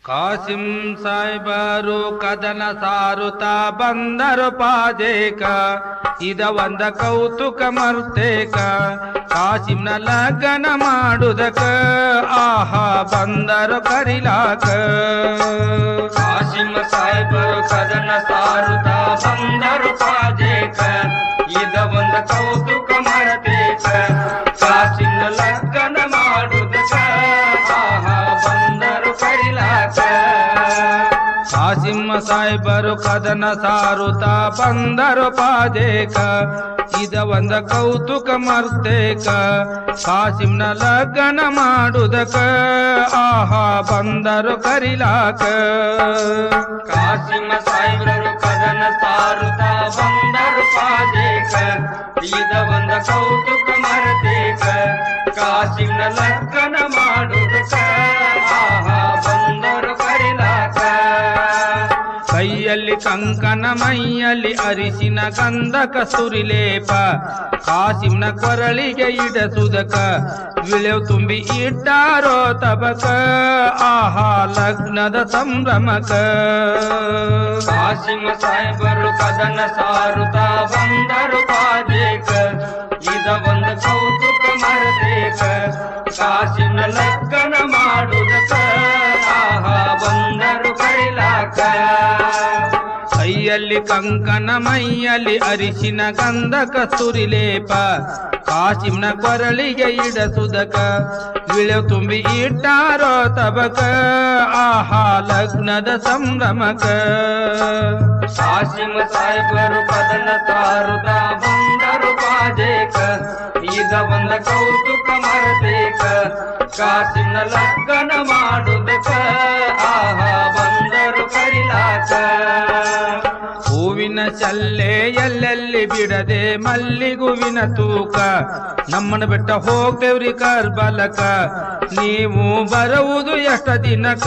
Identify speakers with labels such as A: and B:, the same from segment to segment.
A: ಕಾಸಿಂ ಸಾಯ್ಬರು ಕದನ ಸಾರುತ್ತಾ ಬಂದರು ಪಾದೇಕ ಇದ ಒಂದ ಕೌತುಕ ಮರ್ತೇಕ ಕಾಸಿಂನ ಲಗ್ನ ಮಾಡುದಕ ಆಹಾ ಬಂದರು ಕರಿಲಾಕ
B: ಕಾಸಿಂ ಸಾಯ್ಬರು ಕದನ ಸಾರುತ್ತಾ ಬಂದರು ಪಾದೇಕ ಇದ ಒಂದ ಕೌತುಕ ಮರ್ತೇಕ ಕಾಸಿಂನ ಲಗ್ನ ಮಾಡುದಕ ಆಹಾ ಬಂದರು ಕರಿಲಾಕ
A: ಕಾಸಿಂ ಸಾಯ್ಬರು ಕದನ ಸಾರುತ್ತಾ ಬಂದರು ಪಾದೇಕ ಇದ ಒಂದ ಕೌತುಕ ಮರ್ತೇಕ ಕಾಸಿಂನ ಲಗ್ನ ಮಾಡುದಕ ಆಹಾ ಬಂದರು ಕರಿಲಾಕ
B: ಕಾಸಿಂ ಸಾಯ್ಬರು ಕದನ ಸಾರುತ್ತಾ ಬಂದರು ಪಾದೇಕ ಇದ ಒಂದ ಕೌತುಕ ಮರ್ತೇಕ ಕಾಸಿಂನ ಲಗ್ನ ಮಾಡುದಕ ಆಹಾ ಬಂದರು ಕರಿಲಾಕ
A: ಕೈಯಲ್ಲಿ ಕಂಕನ ಮೈಯಲ್ಲಿ ಅರಿಸಿನ ಗಂಧಕ ಸುರಿಲೇಪ ಕಾಸಿಂನ ಕೊರಳಿಗೆ ಇಡಸುದಕ ವಿಳೆವು ತುಂಬಿ ಇಟ್ಟಾರೋ ತಬಕ ಆಹಾ ಲಗ್ನದ ಸಂಭ್ರಮಕ
B: ಕಾಸಿಂ ಸಾಯ್ಬರು ಕದನ ಸಾರುತ್ತಾ ಬಂದರು ಪಾದೇಕ ಇದ ಒಂದ ಕೌತುಕ ಮರ್ತೇಕ ಕಾಸಿಂನ ಲಗ್ನ ಮಾಡುದಕ ಆಹಾ ಬಂದರು ಕರಿಲಾಕ
A: ಕೈಯಲ್ಲಿ ಕಂಕನ ಮೈಯಲ್ಲಿ ಅರಿಸಿನ ಗಂಧಕ ಸುರಿಲೇಪ ಕಾಸಿಂನ ಕೊರಳಿಗೆ ಇಡಸುದಕ ವಿಳೆವು ತುಂಬಿ ಇಟ್ಟಾರೋ ತಬಕ ಆಹಾ ಲಗ್ನದ ಸಂಭ್ರಮಕ
B: ಕಾಸಿಂ ಸಾಯ್ಬರು ಕದನ ಸಾರುತ್ತಾ ಬಂದರು ಪಾದೇಕ ಇದ ಒಂದ ಕೌತುಕ ಮರ್ತೇಕ ಕಾಸಿಂನ ಲಗ್ನ ಮಾಡುದಕ ಆಹಾ ಬಂದರು ಕರಿಲಾಕ
A: ಹೂವಿನ ಚಲ್ಲೆ ಎಲ್ಲೆಲ್ಲಿ ಬಿಡದೆ ಮಲ್ಲಿಗುವಿನ ತೂಕ ನಮ್ಮನ ಬೆಟ್ಟ ಹೋಗ್ತೇವ್ರಿ ಕರ್ಬಲಕ ನೀವು ಬರುವುದು ಎಷ್ಟ ದಿನಕ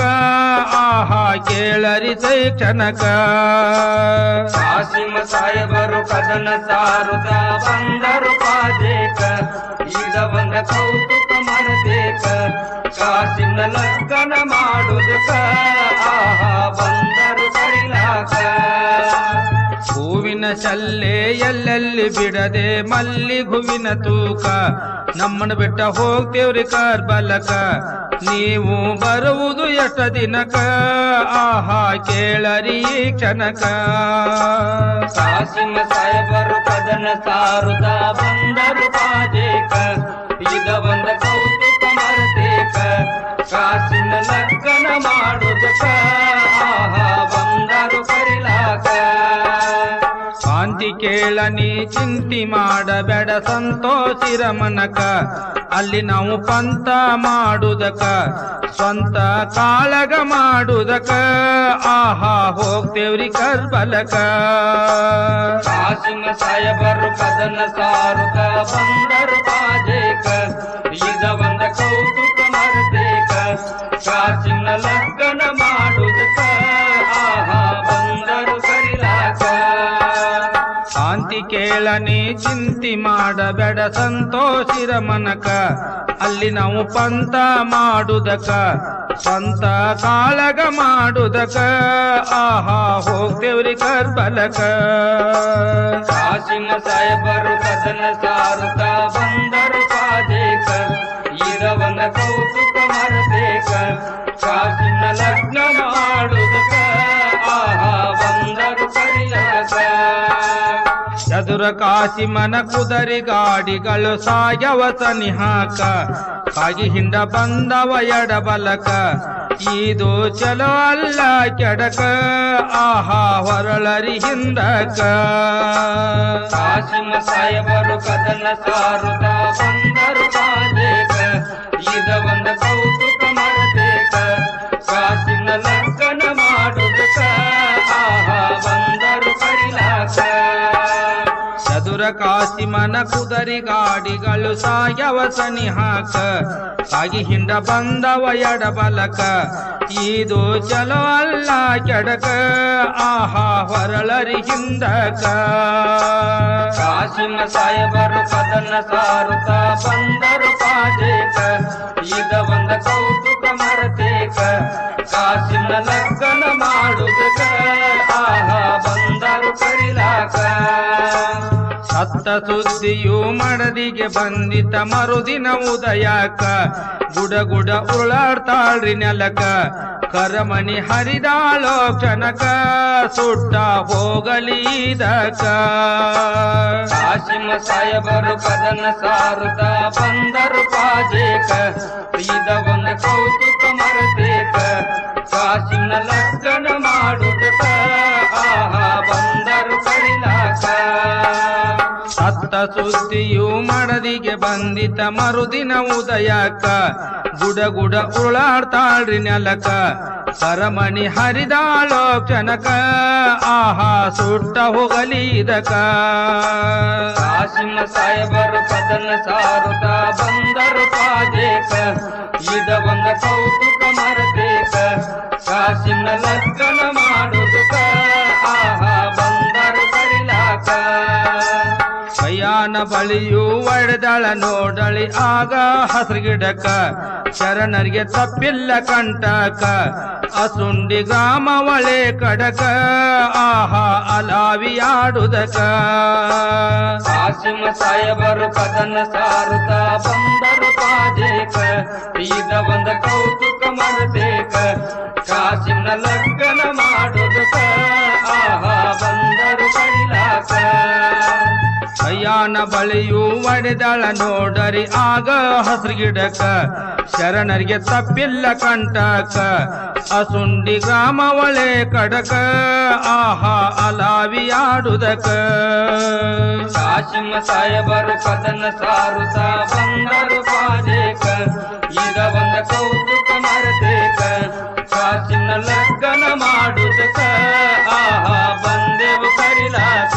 A: ಆಹಾ ಕೇಳರಿ ಕ್ಷಣಕ
B: ಕಾಸಿಂ ಸಾಯ್ಬರು ಕದನ ಸಾರುತ್ತಾ ಬಂದರು ಪಾದೇಕ ಇದ ಒಂದ ಕೌತುಕ ಮರ್ತೇಕ ಕಾಸಿಂನ ಲಗ್ನ ಮಾಡುದಕ ಆಹಾ ಬಂದರು ಕರಿಲಾಕ
A: ಹೂವಿನ ಚಲ್ಲೆ ಎಲ್ಲೆಲ್ಲಿ ಬಿಡದೆ ಮಲ್ಲಿಗುವಿನ ತೂಕ ನಮ್ಮನ ಬೆಟ್ಟ ಹೋಗ್ತೇವ್ರಿ ಕರ್ಬಲಕ ನೀವು ಬರುವುದು ಎಷ್ಟ ದಿನಕ ಆಹಾ ಕೇಳರಿ ಕ್ಷಣಕ
B: ಕಾಸಿಂ ಸಾಯ್ಬರು ಕದನ ಸಾರುತ್ತಾ ಬಂದರು ಪಾದೇಕ ಇದ ಒಂದ ಕೌತುಕ ಮರ್ತೇಕ ಕಾಸಿಂನ ಲಗ್ನ ಮಾಡುದಕ ಆಹಾ ಬಂದರು ಕರಿಲಾಕ
A: ಶಾಂತಿ ಕೇಳನಿ ಚಿಂತಿ ಮಾಡಬೇಡ ಸಂತೋಷಿರ ಮನಕ ಅಲ್ಲಿ ನಾವು ಪಂಥ ಮಾಡುದಕ ಸ್ವಂತ ಕಾಳಗ ಮಾಡುದಕ ಆಹಾ ಹೋಗ್ತೇವ್ರಿ ಕರ್ಬಲಕ
B: ಕಾಸಿಂ ಸಾಯ್ಬರು ಕದನ ಸಾರುತ್ತಾ ಬಂದರು ಪಾದೇಕ ಇದ ಒಂದ ಕೌತುಕ ಮರ್ತೇಕ ಕಾಸಿಂನ ಲಗ್ನ ಮಾಡುದಕ ಆಹಾ ಬಂದರು ಕರಿಲಾಕ
A: ಶಾಂತಿ ಕೇಳನಿ ಚಿಂತಿ ಮಾಡಬೇಡ ಸಂತೋಷಿರ ಮನಕ ಅಲ್ಲಿ ನಾವು ಪಂಥ ಮಾಡುದಕ ಸ್ವಂತ ಕಾಳಗ ಮಾಡುದಕ ಆಹಾ ಹೋಗ್ತೇವ್ರಿ ಕರ್ಬಲಕ
B: ಕಾಸಿಂ ಸಾಯ್ಬರು ಕದನ ಸಾರುತ್ತಾ ಬಂದರು ಪಾದೇಕ ಇದ ಒಂದ ಕೌತುಕ ಮರ್ತೇಕ ಕಾಸಿಂನ ಲಗ್ನ ಮಾಡುದಕ ಆಹಾ ಬಂದರು ಕರಿಲಾಕ
A: ಚದುರ ಕಾಸಿಮನ ಕುದರಿ ಗಾಡಿಗಳು ಸಾಯವ ಸನಿಹಾಕ ಕಾಗಿ ಹಿಂಡ ಬಂದವ ಎಡಬಲಕ ಇದು ಚಲೋ ಅಲ್ಲ ಕೆಡಕ ಆಹಾ ಹೊರಳರಿ ಹಿಂದಕ
B: ಕಾಸಿಂ ಸಾಯ್ಬರು ಕದನ ಸಾರುತ್ತಾ ಬಂದರು ಪಾದೇಕ ಇದ ಒಂದ ಕೌತುಕ ಮರ್ತೇಕ ಕಾಸಿಂನ ಲಗ್ನ ಮಾಡುದಕ ಆಹಾ ಬಂದರು ಕರಿಲಾಕ
A: ಚದುರ ಕಾಸಿಮನ ಕುದರಿ ಗಾಡಿಗಳು ಸಾಯವ ಸನಿಹಾಕ ಕಾಗಿ ಹಿಂಡ ಬಂದವ ಎಡಬಲಕ ಇದು ಚಲೋ ಅಲ್ಲ ಕೆಡಕ ಆಹಾ ಹೊರಳರಿ ಹಿಂದಕ
B: ಕಾಸಿಂ ಸಾಯ್ಬರು ಕದನ ಸಾರುತ್ತಾ ಬಂದರು ಪಾದೇಕ ಇದ ಒಂದ ಕೌತುಕ ಮರ್ತೇಕ ಕಾಸಿನ ಲಗ್ನ ಮಾಡುದಕ ಆಹಾ ಬಂದರು ಕರಿಲಾಕ
A: ಸತ್ತ ಸುದ್ದಿಯು ಮಡದಿಗೆ ಬಂದಿತ ಮರುದಿನ ಉದಯಕ ಗುಡ ಉರುಳಾಡ್ತಾಳ್ರಿ ನೆಲಕ ಕರಮಣಿ ಹರಿದಾಳೋ ಕ್ಷಣಕ ಸುಟ್ಟ ಹೋಗಲಿದಕ
B: ಕಾಸಿಮ ಸಾಯಬರು ಕದನ ಸಾರುತ್ತ ಬಂದರು ಪಾಜೇಕ ಇದ ಒಂದು ಕೌತುಕ ಮರತೇಕ ಕಾಸಿನ ಲಗ್ನ ಮಾಡುದಕ ಆಹಾ ಬಂದರು ಕರಿಲಾಕ
A: ಸತ್ತ ಸುದ್ದಿಯು ಮಡದಿಗೆ ಬಂದಿತ ಮರುದಿನ ಉದಯಕ ಗುಡ ಉರುಳಾಡ್ತಾಳ್ರಿ ನೆಲಕ ಕರಮಣಿ ಹರಿದಾಳೋ ಕ್ಷಣಕ ಆಹಾ ಸುಟ್ಟ ಹೋಗಲಿದಕ
B: ಕಾಸಿಮ ಸಾಯಬರು ಕದನ ಸಾರುತ್ತ ಬಂದರು ಪಾಜೇಕ ಇದ ಒಂದು ಕೌತುಕ ಮರತೇಕ ಕಾಸಿನ ಲಗ್ನ ಮಾಡುದಕ ಆಹಾ ಬಂದರು ಕರಿಲಾಕ
A: ಕಯ್ಯಾನ ಬಳಿಯು ಒಡೆದಳ ನೋಡಳಿ ಆಗ ಹಸಿರು ಗಿಡಕ ಶರಣರಿಗೆ ತಪ್ಪಿಲ್ಲ ಕಂಟಕ ಅಸುಂಡಿ ಗ್ರಾಮ ಒಳೆ ಕಡಕ ಆಹಾ ಅಲಾವಿಯಾಡುದಕ
B: ಕಾಸಿಮ ಸಾಯಬರು ಕದನ ಸಾರುತ್ತ ಬಂದರು ಪಾಜೇಕ ಇದ ಒಂದು ಕೌತುಕ ಮರತೇಕ ಕಾಸಿನ ಲಗ್ನ ಮಾಡುದಕ ಆಹಾ ಬಂದರು ಕರಿಲಾಕ
A: ಕಯ್ಯಾನ ಬಳಿಯು ಒಡೆದಳ ನೋಡರಿ ಆಗ ಹಸಿರು ಗಿಡಕ ಶರಣರಿಗೆ ತಪ್ಪಿಲ್ಲ ಕಂಟಕ ಅಸುಂಡಿ ಗ್ರಾಮ ಒಳೆ ಕಡಕ ಆಹಾ ಅಲಾವಿಯಾಡುದಕ
B: ಕಾಸಿಮ ಸಾಯಬರು ಕದನ ಸಾರುತ್ತ ಬಂದರು ಪಾಜೇಕ ಇದ ಒಂದು ಕೌತುಕ ಮರತೇಕ ಕಾಸಿನ ಲಗ್ನ ಮಾಡುದಕ ಆಹಾ ಬಂದೆವು ಕರಿಲಾಕ